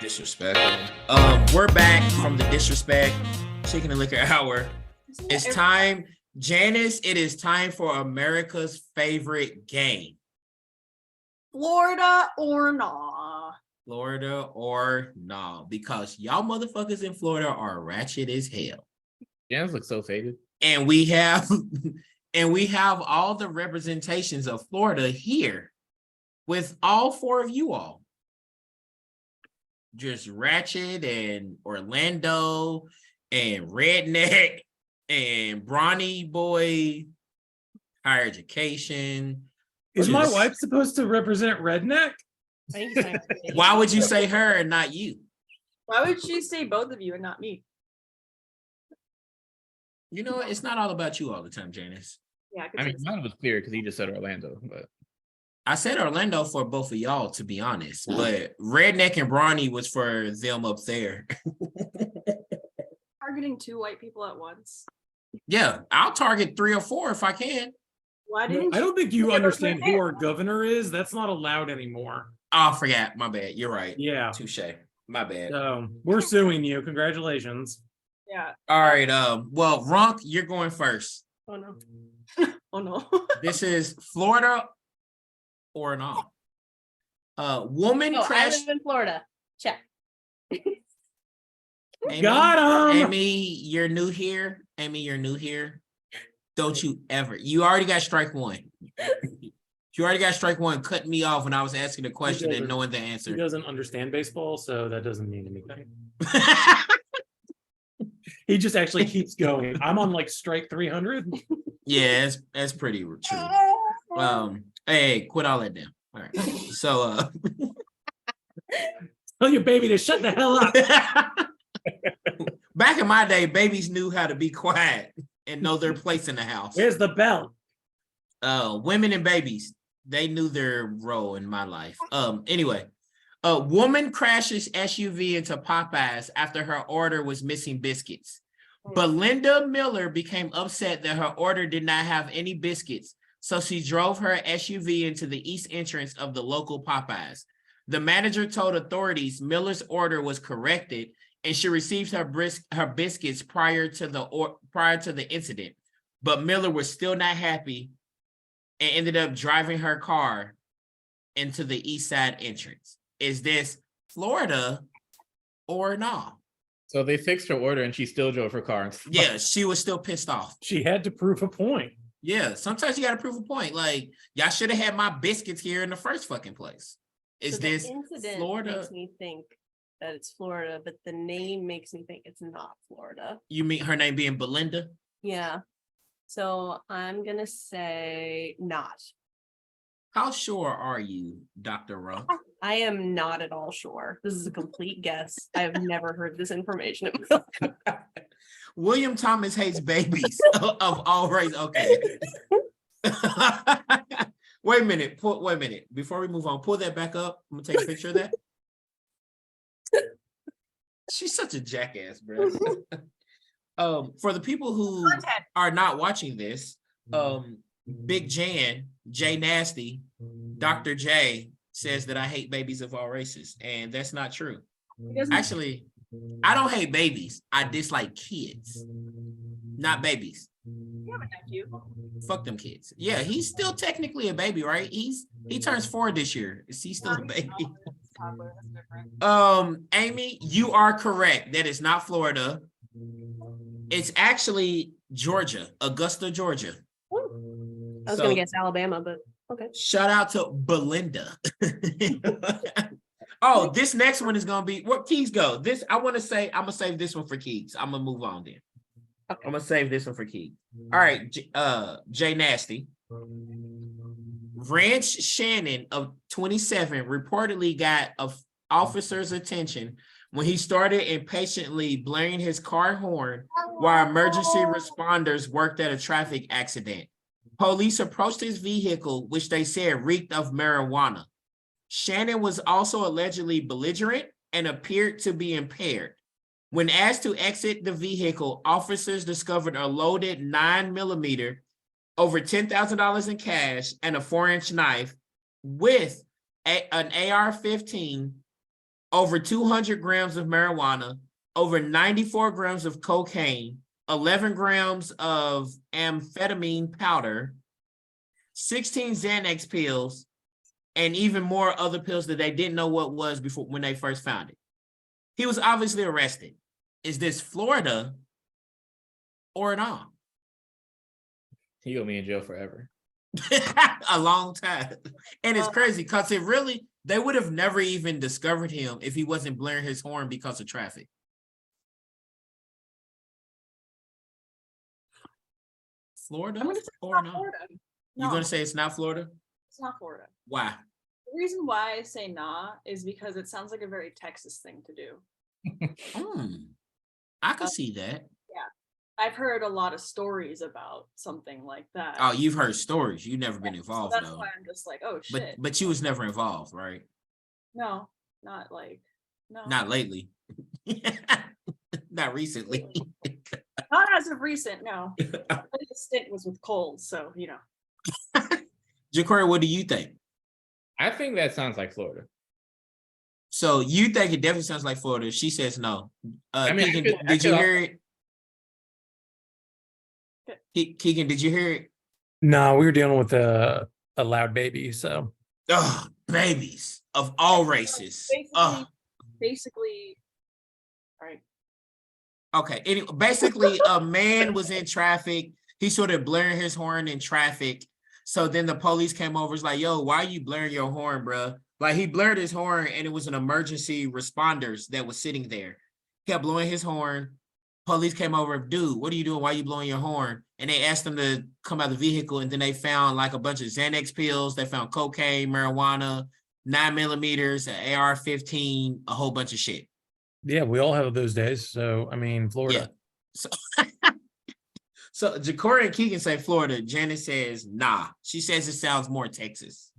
Disrespectful. We're back from the disrespect chicken and liquor hour. It's time, Janice. It is time for America's favorite game. Florida or nah? Florida or nah? Because y'all motherfuckers in Florida are ratchet as hell. Janice looks so faded. And we have, all the representations of Florida here, with all four of you all. Just Ratchet and Orlando and Redneck and Brawny Boy, higher education. Is my wife supposed to represent Redneck? Why would you say her and not you? Why would she say both of you and not me? You know what? It's not all about you all the time, Janice. Yeah, I mean, mine was clear because he just said Orlando, but I said Orlando for both of y'all, to be honest, but Redneck and Brawny was for them up there. targeting two white people at once. Yeah, I'll target 3 or 4 if I can. Why didn't I don't think you Yeah, but understand who Redneck- our governor is. That's not allowed anymore. Oh, I forgot. My bad. You're right. Yeah. Touche. My bad. So we're suing you. Congratulations. Yeah. All right. Well, Runk, you're going first. Oh no. Oh no. This is Florida or not. Woman Oh, I crashed. live in Florida. Check. Amy, Got him. Amy, you're new here. Amy, you're new here. Don't you ever. You already got strike one. You already got strike one cutting me off when I was asking the question and knowing the He answer. doesn't understand baseball, so that doesn't mean anything. He just actually keeps going. I'm on like strike 300. Yeah, that's pretty true. Hey, quit all that down. All right. So Tell your baby to shut the hell up. back in my day, babies knew how to be quiet and know their place in the house. Where's the bell? Women and babies, they knew their role in my life. Anyway, a woman crashes SUV into Popeyes after her order was missing biscuits. Belinda Miller became upset that her order did not have any biscuits, so she drove her SUV into the east entrance of the local Popeyes. The manager told authorities Miller's order was corrected and she received her biscuits prior to the incident, but Miller was still not happy and ended up driving her car into the east side entrance. Is this Florida or not? so they fixed her order and she still drove her car. Yeah, she was still pissed off. She had to prove a point. Yeah, sometimes you got to prove a point. Like, y'all should have had my biscuits here in the first fucking place. Is So the this incident Florida? makes me think that it's Florida, but the name makes me think it's not Florida. You mean her name being Belinda? Yeah. So I'm gonna say not. How sure are you, Dr. Ruff? I am not at all sure. This is a complete guess. I have never heard this information in my life. William Thomas hates babies of all races. Okay. Wait a minute. Wait a minute. Before we move on, pull that back up. I'm gonna take a picture of that. She's such a jackass, bro. For the people who Content. are not watching this, Big Jan, Jay Nasty, Dr. J says that I hate babies of all races, and that's not true. He doesn't- Actually, I don't hate babies. I dislike kids, not babies. You have a nephew. Fuck them kids. Yeah, he's still technically a baby, right? He turns 4 this year. Is he still a baby? Toddler, that's different. Amy, you are correct. That is not Florida. It's actually Georgia, Augusta, Georgia. I was So, gonna guess Alabama, but okay. shout out to Belinda. Oh, this next one is gonna be what Keys go. This I want to say. I'm gonna save this one for Keys. I'm gonna move on then. Okay. I'm gonna save this one for Keys. All right, Jay Nasty. Ranch Shannon of 27 reportedly got a officer's attention when he started impatiently blaring his car horn while emergency responders worked at a traffic accident. Police approached his vehicle, which they said reeked of marijuana. Shannon was also allegedly belligerent and appeared to be impaired. When asked to exit the vehicle, officers discovered a loaded 9mm, over $10,000 in cash, and a 4-inch knife with an AR-15 over 200 grams of marijuana, over 94 grams of cocaine, 11 grams of amphetamine powder, 16 Xanax pills, and even more other pills that they didn't know what was before when they first found it. He was obviously arrested. Is this Florida or not? He gonna be in jail forever. A long time. And it's crazy because they would have never even discovered him if he wasn't blaring his horn because of traffic. Florida I'm gonna say or not not? Florida. You're No, gonna say it's not Florida? it's not Florida. Why? The reason why I say nah is because it sounds like a very Texas thing to do. I could see that. I've heard a lot of stories about something like that. Oh, you've heard stories. You've never been So involved that's though. why I'm just like, oh But shit. but you was never involved, right? No, not like no. Not lately. Not recently. Not as of recent, no. The stint was with Coles, so you know. Jacory, what do you think? I think that sounds like Florida. So you think it definitely sounds like Florida. She says no. I mean, I Keegan, could- I did you could hear it? Keegan, did you hear it? No, we were dealing with a loud baby, so Oh, babies of all races. Basically, right. Okay. Basically, a man was in traffic. He started blaring his horn in traffic. So then the police came over. It's like, yo, why are you blaring your horn, bro? Like he blared his horn and it was an emergency responders that was sitting there. Kept blowing his horn. Police came over. Dude, what are you doing? Why are you blowing your horn? And they asked him to come out of the vehicle. And then they found like a bunch of Xanax pills. They found cocaine, marijuana, 9mm, an AR-15, a whole bunch of shit. yeah, we all have those days. So I mean, Florida. So, so Jacory and Keegan say Florida. Janice says nah. She says it sounds more Texas.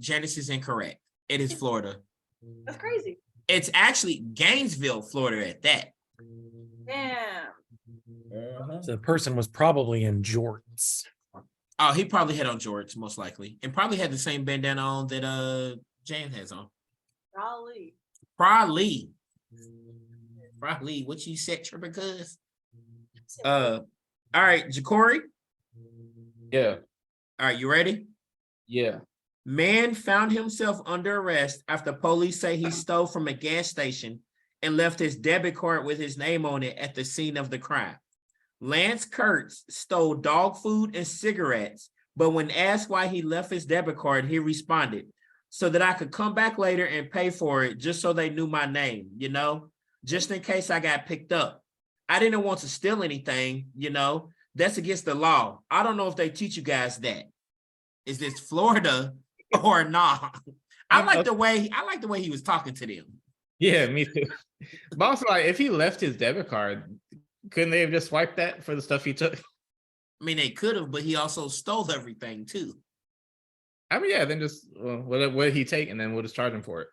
Janice is incorrect. It is Florida. That's crazy. It's actually Gainesville, Florida at that. Damn. So the person was probably in jorts. Oh, he probably had on George, most likely. And probably had the same bandana on that Jan has on. Golly. Probably. What you said, Tripper Cuz? All right, Jacory. Yeah. All right, you ready? Yeah. Man found himself under arrest after police say he stole from a gas station and left his debit card with his name on it at the scene of the crime. Lance Kurtz stole dog food and cigarettes, but when asked why he left his debit card, he responded, so that I could come back later and pay for it just so they knew my name, you know, just in case I got picked up. I didn't want to steal anything, you know, that's against the law. I don't know if they teach you guys that. Is this Florida or not? I like the way he was talking to them. Yeah, me too. But also, like, if he left his debit card, couldn't they have just swiped that for the stuff he took? I mean, they could have, but he also stole everything too. I mean, yeah, then just what did he take, and then we'll just charge him for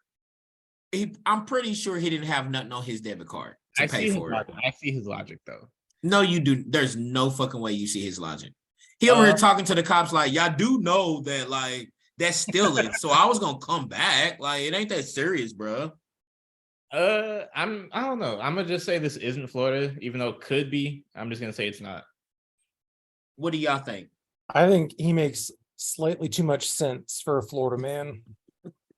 it. I'm pretty sure he didn't have nothing on his debit card to I pay see for it. I see his logic though. No, you do. There's no fucking way you see his logic. He over here talking to the cops like, y'all do know that like that's stealing. So I was gonna come back. Like it ain't that serious, bro. I don't know. I'm gonna just say this isn't Florida, even though it could be. I'm just gonna say it's not. What do y'all think? I think he makes slightly too much sense for a Florida man.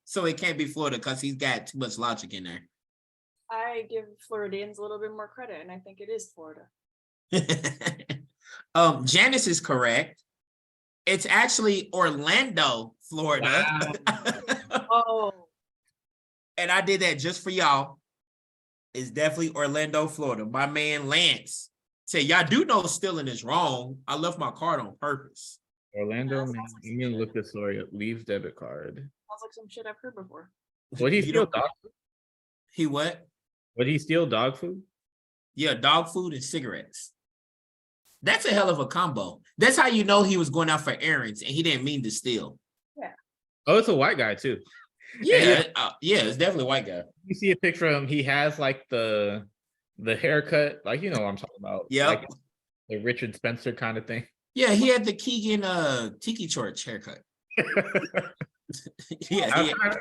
So it can't be Florida because he's got too much logic in there. I give Floridians a little bit more credit, and I think it is Florida. Janice is correct. It's actually Orlando, Florida. Oh, And I did that just for y'all. It's definitely Orlando, Florida. My man Lance said, y'all do know stealing is wrong. I left my card on purpose. Orlando, That man. sounds like Let me some look this story up. Leaves debit card. sounds like some shit I've heard before. Would he You steal don't- dog? He what? Would he steal dog food? Yeah, dog food and cigarettes. That's a hell of a combo. That's how you know he was going out for errands and he didn't mean to steal. Oh, it's a white guy too. Yeah, it's definitely a white guy. You see a picture of him. He has like the haircut, like you know what I'm talking about. Yep. Like the Richard Spencer kind of thing. Yeah, he had the Keegan Tiki Church haircut. Yeah, I'm yeah.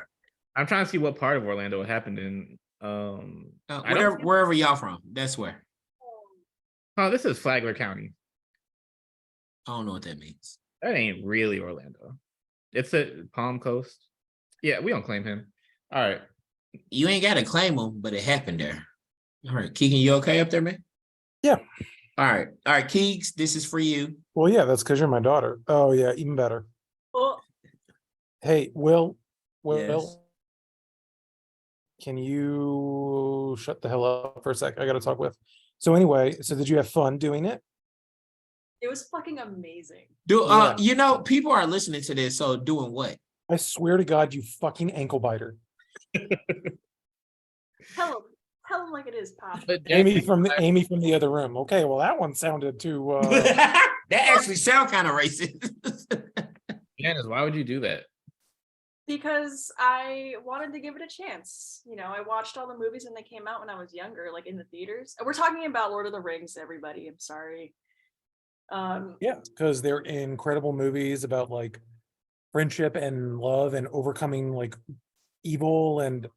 I'm trying to see what part of Orlando it happened in. I don't. Wherever y'all from, that's where. Oh, this is Flagler County. I don't know what that means. That ain't really Orlando. It's a Palm Coast. Yeah, we don't claim him. All right. You ain't got to claim them, but it happened there. All right, Keegan, you okay up there, man? Yeah. All right, Keegs, this is for you. Well, yeah, that's because you're my daughter. Oh, yeah, even better. Well, Hey, Will, Yes. can you shut the hell up for a sec? I got to talk with. So anyway, so did you have fun doing it? it was fucking amazing. Yeah. You know, people are listening to this, so doing what? I swear to God, you fucking ankle biter. Tell him like it is, Pop. But Amy from the other room. Okay, well that one sounded too. That actually sound kind of racist. Janice, why would you do that? Because I wanted to give it a chance. You know, I watched all the movies when they came out when I was younger, like in the theaters. We're talking about Lord of the Rings, everybody. I'm sorry. Yeah, because they're incredible movies about like friendship and love and overcoming like evil and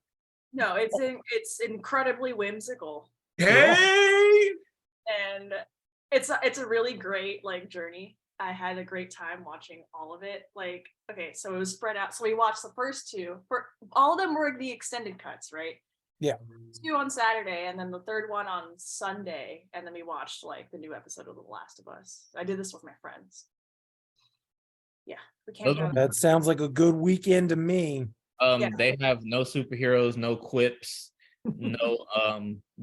No, it's incredibly whimsical, Hey, and it's a really great like journey. I had a great time watching all of it. Like, okay, so it was spread out. So we watched the first two. For all of them were the extended cuts, right? Yeah. 2 on Saturday, and then the third one on Sunday, and then we watched like the new episode of The Last of Us. I did this with my friends. Yeah, we can't. Those are- that sounds like a good weekend to me. Yeah. They have no superheroes, no quips, no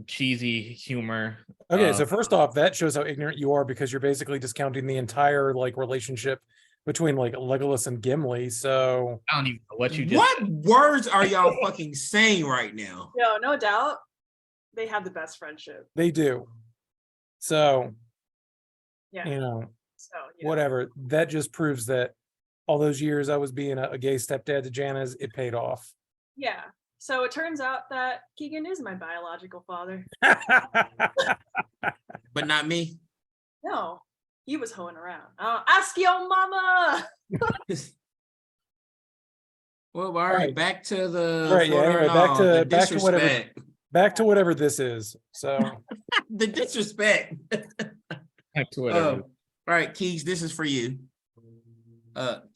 cheesy humor. Okay, so first off, that shows how ignorant you are because you're basically discounting the entire like relationship between like Legolas and Gimli. So I don't even know what you just what said. words are y'all fucking saying right now? No doubt, they have the best friendship. they do. So Yeah. you know, So you know. whatever. That just proves that all those years I was being a gay stepdad to Jana's, it paid off. Yeah. So it turns out that Keegan is my biological father. But not me. No, he was hoeing around. Ask your mama. Well, all right, right. back to the All right, yeah, Florida anyway, back law, to- the back to whatever- disrespect. Back to whatever this is. So The disrespect. Back to whatever. All right, Keys, this is for you.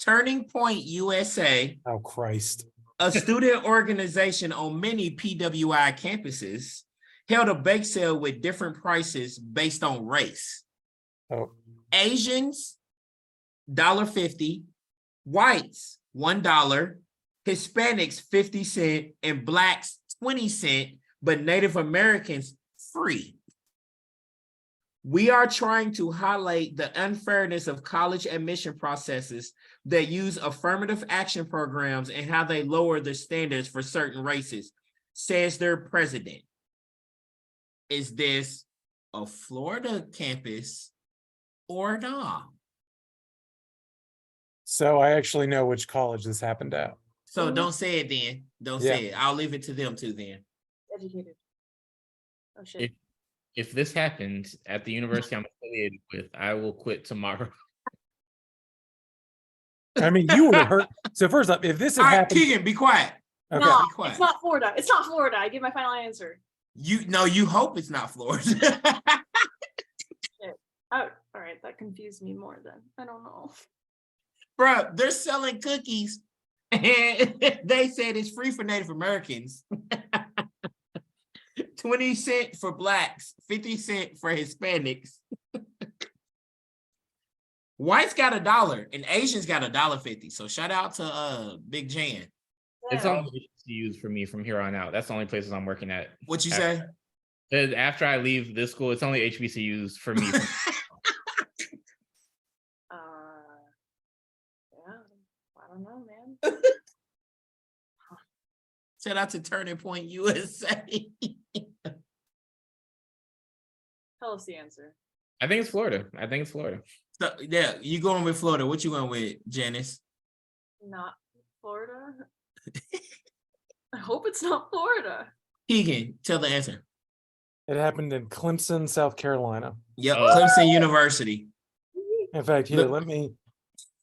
Turning Point USA, oh Christ. a student organization on many PWI campuses, held a bake sale with different prices based on race. Oh, Asians, $1.50, whites, $1, Hispanics, 50 cents, and blacks, 20 cents, but Native Americans, free. We are trying to highlight the unfairness of college admission processes that use affirmative action programs and how they lower the standards for certain races, says their president. Is this a Florida campus or not? so I actually know which college this happened at. So don't say it then. Don't say it. I'll leave it to them too then. Educated. Oh shit. If this happens at the university I'm affiliated with, I will quit tomorrow. I mean, you would have heard. So first up, if this had All right, happened, Keegan, be quiet. okay. No, be quiet. it's not Florida. It's not Florida. I give my final answer. You hope it's not Florida. Oh, all right. That confused me more then. I don't know. Bruh, they're selling cookies. And they said it's free for Native Americans. 20 cents for blacks, 50 cents for Hispanics. Whites got $1 and Asians got $1.50. So shout out to Big Jan. It's Yeah. only HBCUs for me from here on out. That's the only places I'm working at. What you say? After I leave this school, it's only HBCUs for me. Yeah. I don't know, man. Shout out to Turning Point USA. Tell us the answer. I think it's Florida. So, yeah, you going with Florida. What you going with, Janice? Not Florida. I hope it's not Florida. Keegan, tell the answer. It happened in Clemson, South Carolina. Yep, Oh. Clemson University. In fact, here, Look- let me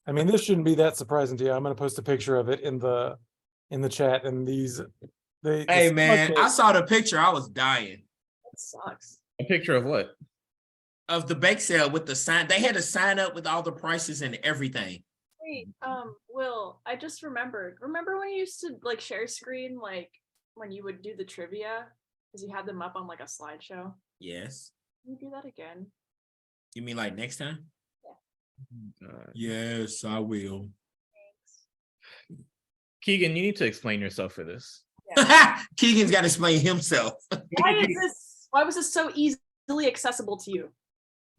I mean, this shouldn't be that surprising to you. I'm gonna post a picture of it in the chat, and Hey man, I saw the picture. I was dying That sucks. A picture of what? of the bake sale with the sign. They had to sign up with all the prices and everything. Wait, Will, I just remembered. Remember when you used to like share screen, like when you would do the trivia, because you had them up on like a slideshow? Yes. Can you do that again? You mean like next time? Uh, Yes, I will. Thanks. Keegan, you need to explain yourself for this. Keegan's got to explain himself. Why was this so easily accessible to you?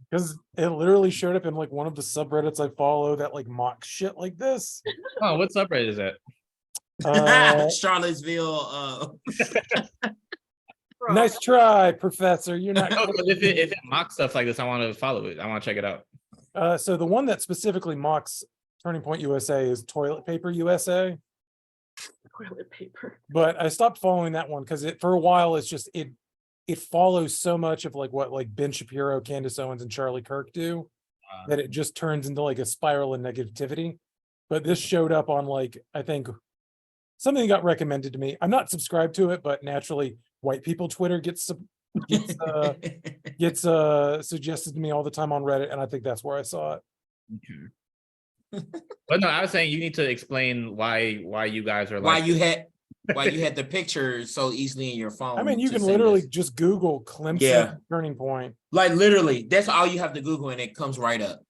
because it literally showed up in like one of the subreddits I follow that like mocks shit like this. Oh, what subreddit is that? Charlottesville. Bro, Nice try, Professor. You're not. Oh, but if it mocks stuff like this, I want to follow it. I want to check it out. So the one that specifically mocks Turning Point USA is Toilet Paper USA. toilet paper. But I stopped following that one because for a while it's just it follows so much of like what like Ben Shapiro, Candace Owens, and Charlie Kirk do that it just turns into like a spiral of negativity. But this showed up on like I think something got recommended to me. I'm not subscribed to it, but naturally white people Twitter gets suggested to me all the time on Reddit, and I think that's where I saw it. Okay. But no, I was saying you need to explain why you guys are why like you had the picture so easily in your phone. I mean, you to can send literally us. just Google Clemson Yeah. Turning Point. Like literally, that's all you have to Google and it comes right up.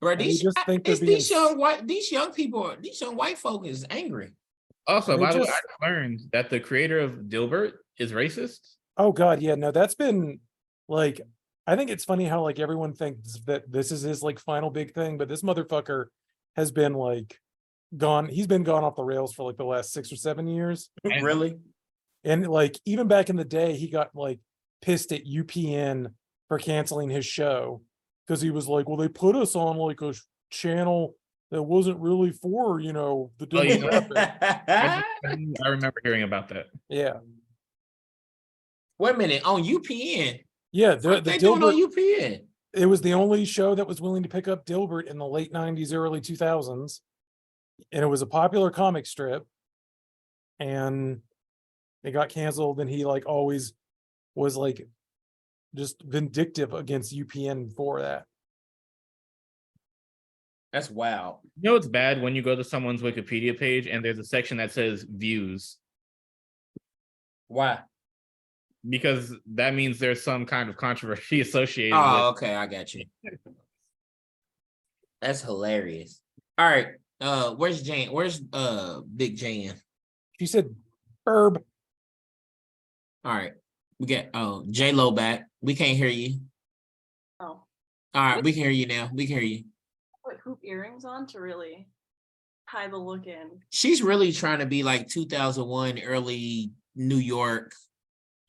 Bro, And you these just think they're these being these young people, these young white folk is angry. Also, They by the way, just- I learned that the creator of Dilbert is racist. Oh God, yeah, no, that's been like I think it's funny how like everyone thinks that this is his like final big thing, but this motherfucker has been like he's been gone off the rails for like the last 6 or 7 years. And- Really? And like even back in the day, he got like pissed at UPN for canceling his show because he was like, well, they put us on like a channel that wasn't really for, the Oh, demographic. I remember hearing about that. Yeah. Wait a minute, on UPN. Yeah, What the they doing Dilbert, on UPN? it was the only show that was willing to pick up Dilbert in the late 90s, early 2000s. And it was a popular comic strip. And it got canceled, and he like always was like just vindictive against UPN for that. That's wild. You know it's bad when you go to someone's Wikipedia page and there's a section that says views, Why? because that means there's some kind of controversy associated Oh, with okay, I got you. That's hilarious. All right. Where's Jan? Where's Big Jan? She said, "Herb." All right. We got J Lo back. We can't hear you. Oh, All right, we can hear you now. We can hear you. put hoop earrings on to really hide the look in. She's really trying to be like 2001 early New York,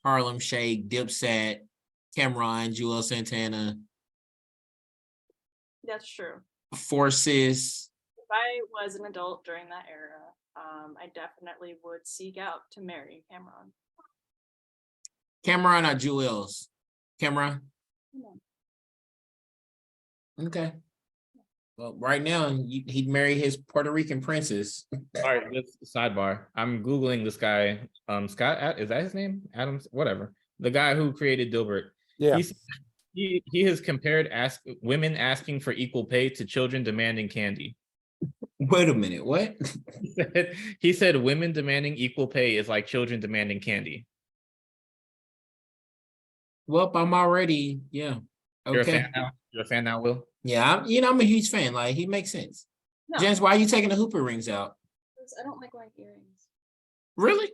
Harlem Shake, Dipset, Cameron, Joel Santana, That's true. Forces. If I was an adult during that era, I definitely would seek out to marry Cameron. Cameron or Jewels? Cameron? Yeah. Okay. Well, right now he'd marry his Puerto Rican princess. All right, this sidebar. I'm Googling this guy. Scott, is that his name? Adams, whatever. The guy who created Dilbert. Yeah. He has compared women asking for equal pay to children demanding candy. Wait a minute, what? He said women demanding equal pay is like children demanding candy. Well, I'm already, yeah. You're a Okay. fan now? You're a fan now, Will? Yeah, I'm a huge fan. Like, he makes sense. No, Jens, why are you taking the hooper rings out? because I don't like wearing earrings. Really?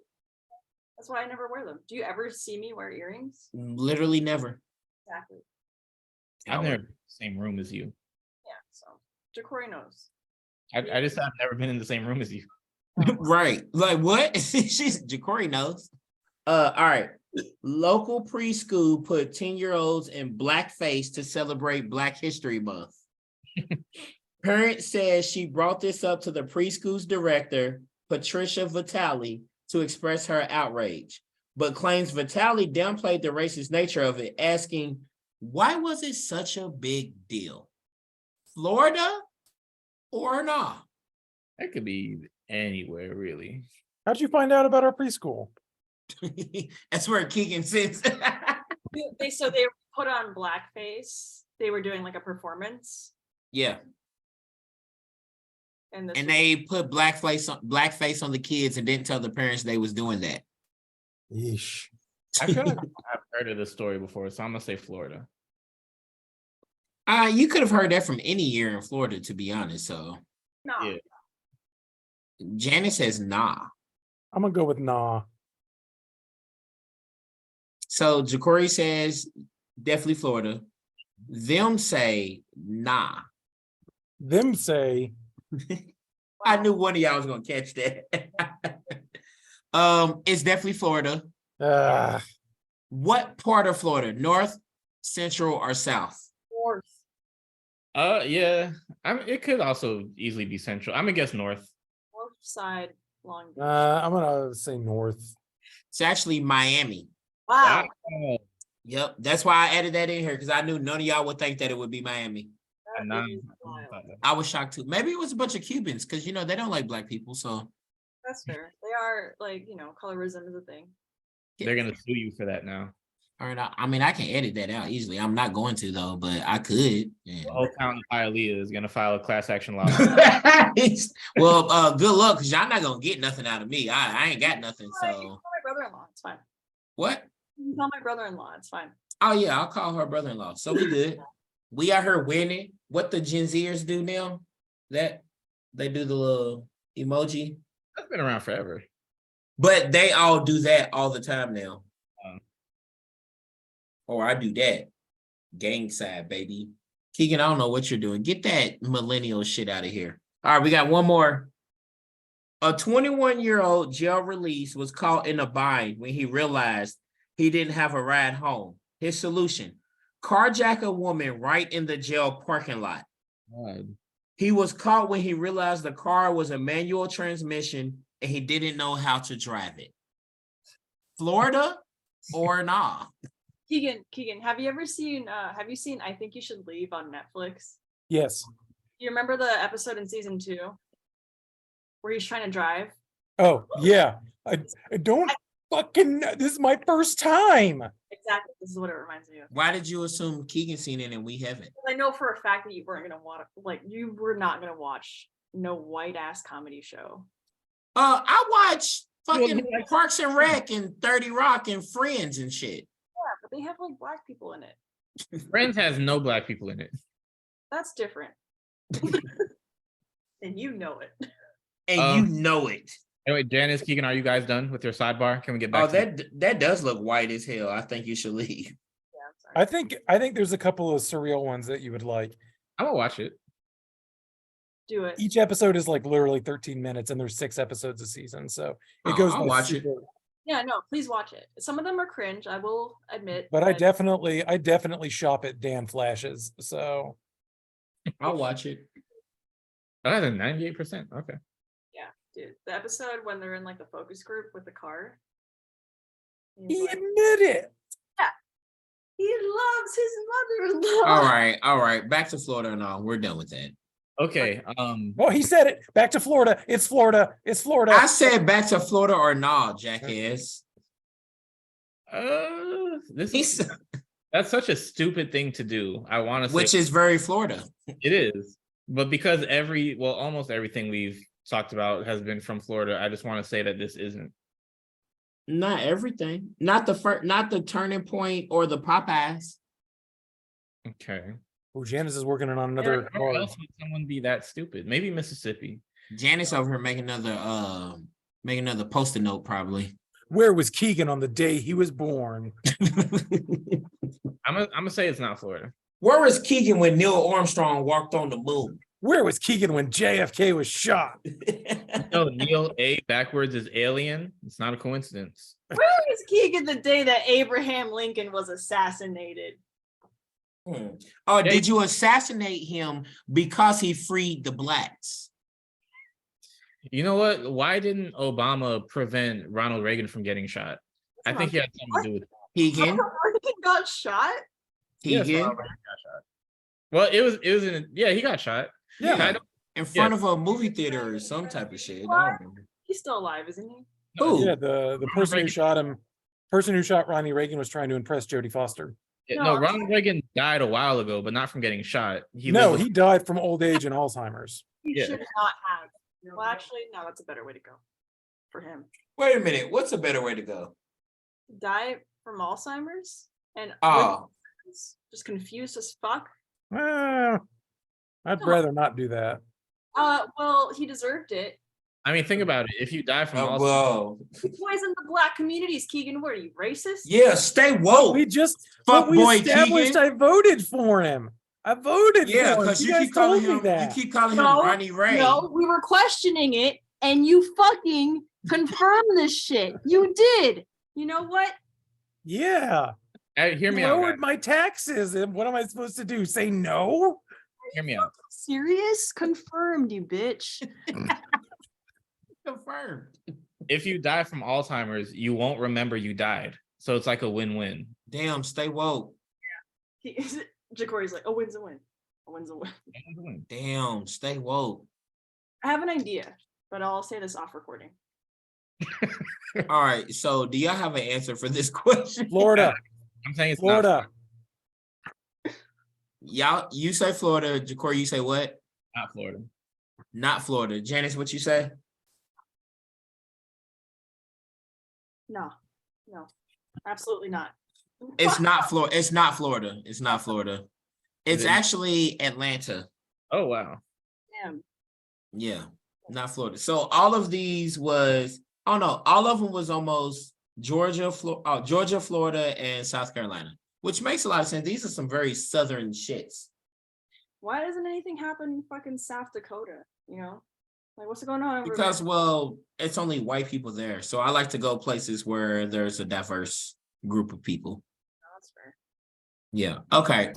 That's why I never wear them. Do you ever see me wear earrings? Literally never. Exactly. I've never been in the same room as you. Yeah. So Jacory knows. I just have never been in the same room as you. Right. Like what? She's Jacory knows. All right. Local preschool put 10-year-olds in blackface to celebrate Black History Month. Parent says she brought this up to the preschool's director, Patricia Vitale, to express her outrage, but claims Vitale downplayed the racist nature of it, asking, why was it such a big deal? Florida or nah? That could be anywhere, really. How'd you find out about our preschool? That's where Keegan sits. They put on blackface. They were doing like a performance, Yeah, and this and was- they put blackface on the kids and didn't tell the parents they was doing that. Yeesh. I feel like I've heard of this story before, so I'm gonna say Florida. You could have heard that from any year in Florida, to be honest. So no. Yeah. Janice says nah. I'm gonna go with nah. So Jacory says definitely Florida. Them say nah. Them say I knew one of y'all was gonna catch that. It's definitely Florida. uh What part of Florida? North, central, or south? North. Yeah. It could also easily be central. I'm gonna guess north. North side, Long Beach. I'm gonna say north. It's actually Miami. Wow. Wow. Yep, that's why I added that in here because I knew none of y'all would think that it would be Miami. that Nah, is wild. I was shocked too. Maybe it was a bunch of Cubans because they don't like black people. So That's fair. They are like, colorism is a thing. They're gonna sue you for that now. all right, I mean I can edit that out easily. I'm not going to though, but I could. Yeah. The whole town of Hialeah is gonna file a class action lawsuit. Well, good luck because y'all not gonna get nothing out of me. I ain't got nothing. You can So call my brother-in-law. It's fine. what? You can call my brother-in-law. It's fine. Oh yeah, I'll call her brother-in-law. So we good. We out here winning. What the Gen Zers do now? That they do the little emoji, That's been around forever. but they all do that all the time now. Or I do that. Gang side, baby. Keegan, I don't know what you're doing. Get that millennial shit out of here. All right, we got one more. A 21-year-old jail release was caught in a bind when he realized he didn't have a ride home. His solution: carjack a woman right in the jail parking lot. God. He was caught when he realized the car was a manual transmission and he didn't know how to drive it. Florida or nah? Keegan, have you seen I Think You Should Leave on Netflix? Yes. You remember the episode in season 2 where he's trying to drive? Oh yeah. I don't fucking know. This is my first time. Exactly. This is what it reminds me of. Why did you assume Keegan seen it and we haven't? I know for a fact that you weren't gonna watch, you were not gonna watch no white ass comedy show. I watch fucking Parks and Rec and 30 Rock and Friends and shit. Yeah, but they have like black people in it. Friends has no black people in it. That's different. And you know it. And you know it. Anyway, Janice, Keegan, are you guys done with your sidebar? Can we get back Oh, to that does look white as hell. I think you should leave. Yeah, I'm sorry. I think there's a couple of surreal ones that you would like. I'm gonna watch it. Do it. Each episode is like literally 13 minutes and there's 6 episodes a season. So it Oh, goes I'll by watch it. super- Yeah, no, please watch it. Some of them are cringe, I will admit. But I definitely shop at Dan Flashes. So I'll watch it. Oh, that's a 98%. Okay. Yeah, dude. The episode when they're in like the focus group with the car. He's he like, admitted it. he loves his mother-in-law. All right. Back to Florida and all. We're done with that. Okay. Well, he said it. Back to Florida. It's Florida. It's Florida. I said back to Florida or nah, jackass. This He's, is that's such a stupid thing to do. I want to say which is very Florida. it is, but because almost everything we've talked about has been from Florida, I just want to say that this isn't. Not everything. Not the turning point or the Popeyes. Okay. Oh, Janice is working on another Where card. else would someone be that stupid? Maybe Mississippi. Janice over here make another post-it note probably. Where was Keegan on the day he was born? I'm gonna say it's not Florida. Where was Keegan when Neil Armstrong walked on the moon? Where was Keegan when JFK was shot? No, Neil A backwards is alien. It's not a coincidence. Where was Keegan the day that Abraham Lincoln was assassinated? Oh, Yeah, did you assassinate him because he freed the blacks? You know what? Why didn't Obama prevent Ronald Reagan from getting shot? I think he had something to do with it. Keegan, Lincoln got shot? Yes, Keegan. Ronald Reagan got shot. Well, it was he got shot. Yeah. I don't in front of a movie theater or some type of shit. I don't remember. He's still alive, isn't he? Who? Yeah, the person who shot him, person who shot Ronnie Reagan was trying to impress Jodie Foster. Yeah, No, no, I'm Ronald Reagan died a while ago, but not from getting shot. No, lived he died from old age and Alzheimer's. He Yeah. should not have. Well, actually, no, that's a better way to go for him. Wait a minute. What's a better way to go? Die from Alzheimer's and Oh, just confused as fuck. I'd rather not do that. Well, he deserved it. I mean, think about it. If you die from Alzheimer's, whoa. He poisoned the black communities. Keegan, what are you, racist? Yeah, stay woke. We just Fuck but we boy established Keegan. I voted for him. I voted Yeah, for him. because you guys keep calling told me him. You that. keep calling him No, Ronnie Ray. No, we were questioning it, and you fucking confirmed this shit. You did. You know what? Yeah. hear me out. Lowered Guys. my taxes, and what am I supposed to do? Say no? Hear me out. Serious? Confirmed, you bitch. Confirmed. If you die from Alzheimer's, you won't remember you died. So it's like a win-win. Damn, stay woke. Jacory's like, a win's a win. A win's a win. Damn, stay woke. I have an idea, but I'll say this off recording. All right. So, do y'all have an answer for this question? Florida. I'm saying it's Florida. Y'all, you say Florida. Jacory, you say what? not Florida. Not Florida. Janice, what you say? No, absolutely not. It's not Florida. It's not Florida. It's not Florida. It's it? actually Atlanta. Oh wow. Damn. Yeah, not Florida. So all of these was, oh no, all of them was almost Georgia, Florida, and South Carolina, which makes a lot of sense. These are some very southern shits. Why doesn't anything happen in fucking South Dakota? You know, like what's going on over Because, there? well, it's only white people there. So I like to go places where there's a diverse group of people. That's fair. Yeah. Okay.